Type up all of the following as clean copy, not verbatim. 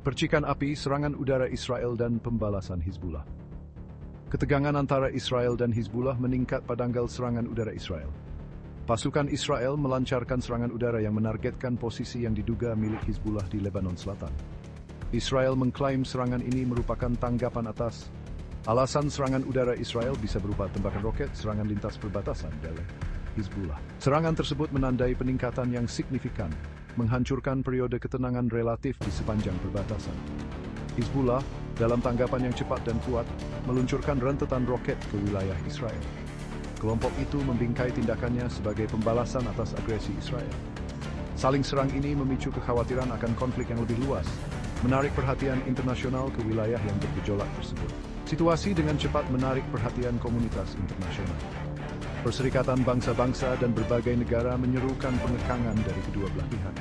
Percikan api, serangan udara Israel dan pembalasan Hizbullah. Ketegangan antara Israel dan Hizbullah meningkat pada tanggal serangan udara Israel. Pasukan Israel melancarkan serangan udara yang menargetkan posisi yang diduga milik Hizbullah di Lebanon Selatan. Israel mengklaim serangan ini merupakan tanggapan atas alasan serangan udara Israel bisa berupa tembakan roket, serangan lintas perbatasan dari Hizbullah. Serangan tersebut menandai peningkatan yang signifikan, menghancurkan periode ketenangan relatif di sepanjang perbatasan. Hizbullah, dalam tanggapan yang cepat dan kuat, meluncurkan rentetan roket ke wilayah Israel. Kelompok itu membingkai tindakannya sebagai pembalasan atas agresi Israel. Saling serang ini memicu kekhawatiran akan konflik yang lebih luas, menarik perhatian internasional ke wilayah yang bergejolak tersebut. Situasi dengan cepat menarik perhatian komunitas internasional. Perserikatan bangsa-bangsa dan berbagai negara menyerukan pengekangan dari kedua belah pihak.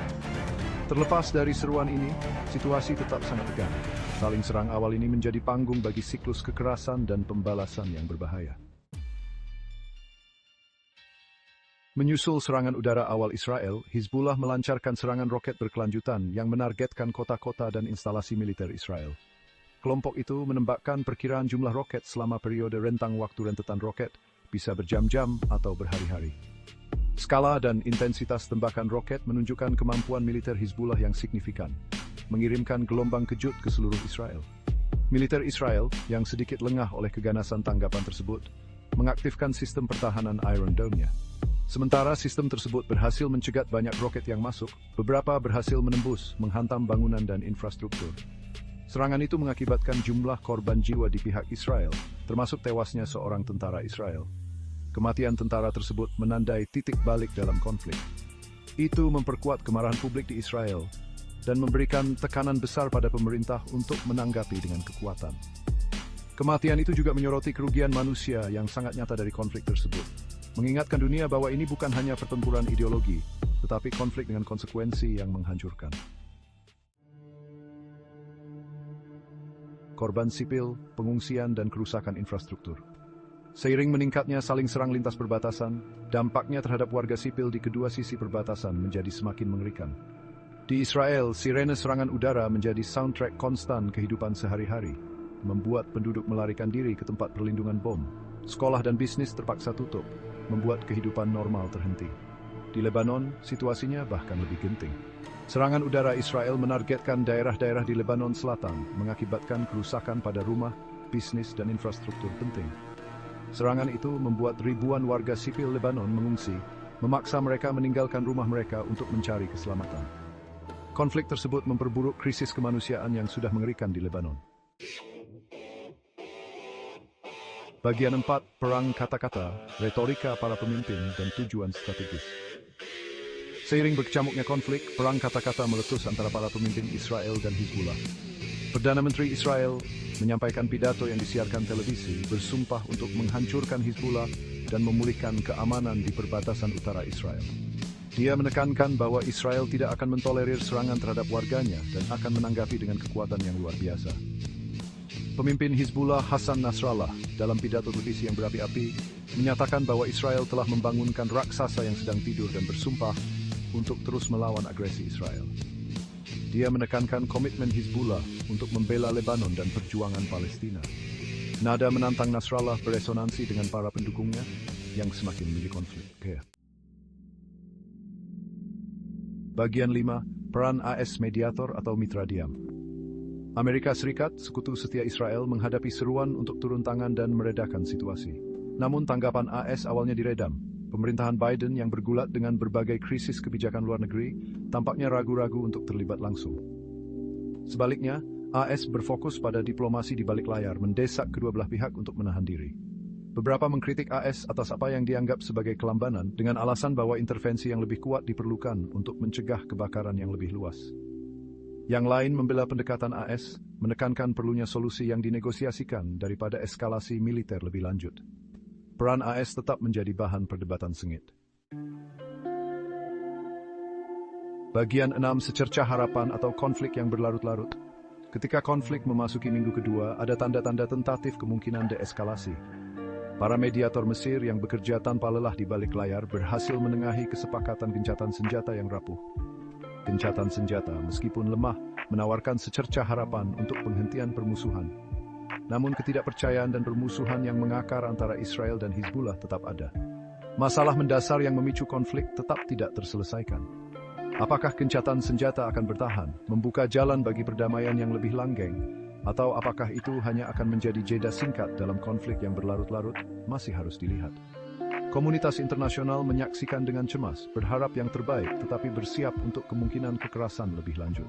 Terlepas dari seruan ini, situasi tetap sangat tegang. Saling serang awal ini menjadi panggung bagi siklus kekerasan dan pembalasan yang berbahaya. Menyusul serangan udara awal Israel, Hizbullah melancarkan serangan roket berkelanjutan yang menargetkan kota-kota dan instalasi militer Israel. Kelompok itu menembakkan perkiraan jumlah roket selama periode rentang waktu rentetan roket bisa berjam-jam atau berhari-hari. Skala dan intensitas tembakan roket menunjukkan kemampuan militer Hizbullah yang signifikan, mengirimkan gelombang kejut ke seluruh Israel. Militer Israel, yang sedikit lengah oleh keganasan tanggapan tersebut, mengaktifkan sistem pertahanan Iron Dome-nya. Sementara sistem tersebut berhasil mencegat banyak roket yang masuk, beberapa berhasil menembus, menghantam bangunan dan infrastruktur. Serangan itu mengakibatkan jumlah korban jiwa di pihak Israel, termasuk tewasnya seorang tentara Israel. Kematian tentara tersebut menandai titik balik dalam konflik. Itu memperkuat kemarahan publik di Israel dan memberikan tekanan besar pada pemerintah untuk menanggapi dengan kekuatan. Kematian itu juga menyoroti kerugian manusia yang sangat nyata dari konflik tersebut, mengingatkan dunia bahwa ini bukan hanya pertempuran ideologi, tetapi konflik dengan konsekuensi yang menghancurkan. Korban sipil, pengungsian, dan kerusakan infrastruktur. Seiring meningkatnya saling serang lintas perbatasan, dampaknya terhadap warga sipil di kedua sisi perbatasan menjadi semakin mengerikan. Di Israel, sirene serangan udara menjadi soundtrack konstan kehidupan sehari-hari, membuat penduduk melarikan diri ke tempat perlindungan bom. Sekolah dan bisnis terpaksa tutup, membuat kehidupan normal terhenti. Di Lebanon, situasinya bahkan lebih genting. Serangan udara Israel menargetkan daerah-daerah di Lebanon Selatan, mengakibatkan kerusakan pada rumah, bisnis, dan infrastruktur penting. Serangan itu membuat ribuan warga sipil Lebanon mengungsi, memaksa mereka meninggalkan rumah mereka untuk mencari keselamatan. Konflik tersebut memperburuk krisis kemanusiaan yang sudah mengerikan di Lebanon. Bagian 4, perang kata-kata, retorika para pemimpin, dan tujuan strategis. Seiring berkecamuknya konflik, perang kata-kata meletus antara para pemimpin Israel dan Hizbullah. Perdana Menteri Israel menyampaikan pidato yang disiarkan televisi, bersumpah untuk menghancurkan Hizbullah dan memulihkan keamanan di perbatasan utara Israel. Dia menekankan bahwa Israel tidak akan mentolerir serangan terhadap warganya dan akan menanggapi dengan kekuatan yang luar biasa. Pemimpin Hizbullah Hassan Nasrallah dalam pidato televisi yang berapi-api menyatakan bahwa Israel telah membangunkan raksasa yang sedang tidur dan bersumpah untuk terus melawan agresi Israel. Dia menekankan komitmen Hizbullah untuk membela Lebanon dan perjuangan Palestina. Nada menantang Nasrallah beresonansi dengan para pendukungnya yang semakin memilih konflik. Bagian 5, peran AS mediator atau mitra diam. Amerika Serikat, sekutu setia Israel, menghadapi seruan untuk turun tangan dan meredakan situasi. Namun tanggapan AS awalnya diredam. Pemerintahan Biden yang bergulat dengan berbagai krisis kebijakan luar negeri tampaknya ragu-ragu untuk terlibat langsung. Sebaliknya, AS berfokus pada diplomasi di balik layar, mendesak kedua belah pihak untuk menahan diri. Beberapa mengkritik AS atas apa yang dianggap sebagai kelambanan dengan alasan bahwa intervensi yang lebih kuat diperlukan untuk mencegah kebakaran yang lebih luas. Yang lain membela pendekatan AS, menekankan perlunya solusi yang dinegosiasikan daripada eskalasi militer lebih lanjut. Peran AS tetap menjadi bahan perdebatan sengit. Bagian 6, secercah harapan atau konflik yang berlarut-larut. Ketika konflik memasuki minggu kedua, ada tanda-tanda tentatif kemungkinan deeskalasi. Para mediator Mesir yang bekerja tanpa lelah di balik layar berhasil menengahi kesepakatan gencatan senjata yang rapuh. Gencatan senjata, meskipun lemah, menawarkan secercah harapan untuk penghentian permusuhan. Namun ketidakpercayaan dan permusuhan yang mengakar antara Israel dan Hizbullah tetap ada. Masalah mendasar yang memicu konflik tetap tidak terselesaikan. Apakah gencatan senjata akan bertahan, membuka jalan bagi perdamaian yang lebih langgeng, atau apakah itu hanya akan menjadi jeda singkat dalam konflik yang berlarut-larut, masih harus dilihat. Komunitas internasional menyaksikan dengan cemas, berharap yang terbaik tetapi bersiap untuk kemungkinan kekerasan lebih lanjut.